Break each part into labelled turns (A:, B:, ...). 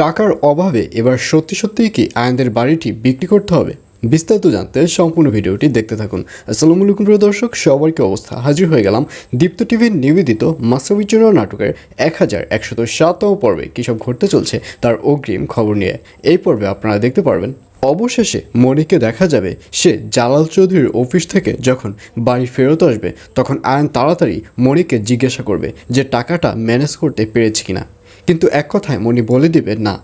A: টাকার অভাবে এবার সত্যি সত্যিই কি আয়ানদের বাড়িটি বিক্রি করতে হবে? বিস্তারিত জানতে সম্পূর্ণ ভিডিওটি দেখতে থাকুন। আসসালামু আলাইকুম প্রিয় দর্শক, সবাইকে অবস্থা হাজির হয়ে গেলাম দীপ্ত টিভির নিবেদিত মাসাবি জন্য নাটকের 1107তম পর্বে কী সব ঘটতে চলছে তার অগ্রিম খবর নিয়ে। এই পর্বে আপনারা দেখতে পারবেন অবশেষে মনিকে দেখা যাবে সে জালাল চৌধুরীর অফিস থেকে যখন বাড়ি ফেরত আসবে তখন আয়ান তাড়াতাড়ি মনিকে জিজ্ঞাসা করবে যে টাকাটা ম্যানেজ করতে পেরেছে কিনা, কিন্তু এক কথায় মনি বলে দিবে না।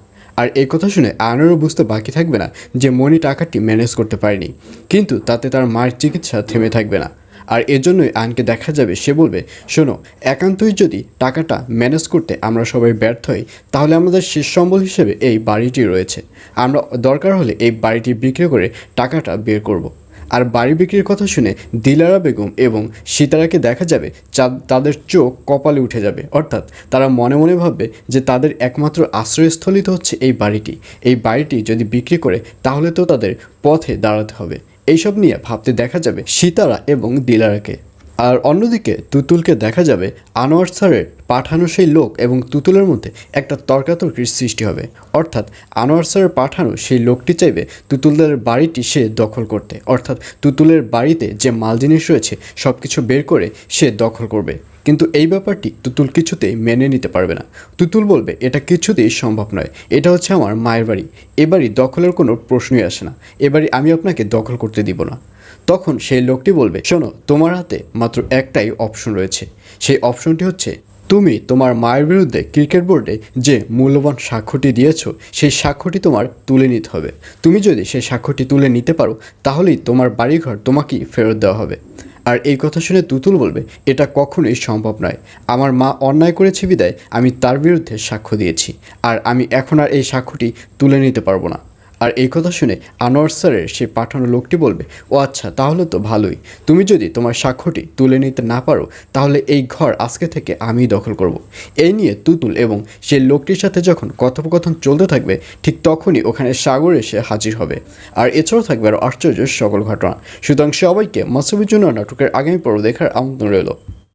A: আর এই কথা শুনে আয়নেরও বুঝতে বাকি থাকবে না যে মনি টাকাটি ম্যানেজ করতে পারেনি, কিন্তু তাতে তার মায়ের চিকিৎসা থেমে থাকবে না। আর এজন্যই আয়নকে দেখা যাবে সে বলবে, শোনো, একান্তই যদি টাকাটা ম্যানেজ করতে আমরা সবাই ব্যর্থ হই তাহলে আমাদের শেষ সম্বল হিসেবে এই বাড়িটি রয়েছে। আমরা দরকার হলে এই বাড়িটি বিক্রি করে টাকাটা বের করব। আর বাড়ি বিক্রির কথা শুনে দিলারা বেগম এবং সীতারাকে দেখা যাবে তাদের চোখ কপালে উঠে যাবে, অর্থাৎ তারা মনে মনে ভাববে যে তাদের একমাত্র আশ্রয়স্থলই তো হচ্ছে এই বাড়িটি। এই বাড়িটি যদি বিক্রি করে তাহলে তো তাদের পথে দাঁড়াতে হবে। এইসব নিয়ে ভাবতে দেখা যাবে সীতারা এবং দিলারাকে। আর অন্যদিকে তুতুলকে দেখা যাবে আনোয়ার স্যারের পাঠানো সেই লোক এবং তুতুলের মধ্যে একটা তর্কাতর্কির সৃষ্টি হবে, অর্থাৎ আনোয়ার স্যারের পাঠানো সেই লোকটি চাইবে তুতুলদের বাড়িটি সে দখল করতে, অর্থাৎ তুতুলের বাড়িতে যে মাল জিনিস রয়েছে সব কিছু বের করে সে দখল করবে। কিন্তু এই ব্যাপারটি তুতুল কিছুতেই মেনে নিতে পারবে না। তুতুল বলবে এটা কিছুতেই সম্ভব নয়, এটা হচ্ছে আমার মায়ের বাড়ি, এ বাড়ি দখলের কোনো প্রশ্নই আসে না, এ বাড়ি আমি আপনাকে দখল করতে দিব না। তখন সেই লোকটি বলবে, শোনো, তোমার হাতে মাত্র একটাই অপশন রয়েছে, সেই অপশনটি হচ্ছে তুমি তোমার মায়ের বিরুদ্ধে ক্রিকেট বোর্ডে যে মূল্যবান সাক্ষ্যটি দিয়েছ সেই সাক্ষ্যটি তোমার তুলে নিতে হবে। তুমি যদি সেই সাক্ষ্যটি তুলে নিতে পারো তাহলেই তোমার বাড়িঘর তোমাকেই ফেরত দেওয়া হবে। আর এই কথা শুনে তুতুল বলবে, এটা কখনোই সম্ভব নয়, আমার মা অন্যায় করেছে বিদায় আমি তার বিরুদ্ধে সাক্ষ্য দিয়েছি, আর আমি এখন আর এই সাক্ষ্যটি তুলে নিতে পারবো না। আর এই কথা শুনে আনোয়ার স্যারের সে পাঠানো লোকটি বলবে, ও আচ্ছা, তাহলে তো ভালোই, তুমি যদি তোমার সাক্ষ্যটি তুলে নিতে না পারো তাহলে এই ঘর আজকে থেকে আমিই দখল করব। এই নিয়ে তুতুল এবং সেই লোকটির সাথে যখন কথোপকথন চলতে থাকবে ঠিক তখনই ওখানে সাগর এসে হাজির হবে। আর এছাড়াও থাকবে আরও আশ্চর্য সকল ঘটনা। সুতরাং সবাইকে মাসাবির জন্য নাটকের আগামী পর্ব দেখার আমন্ত্রণ রইল।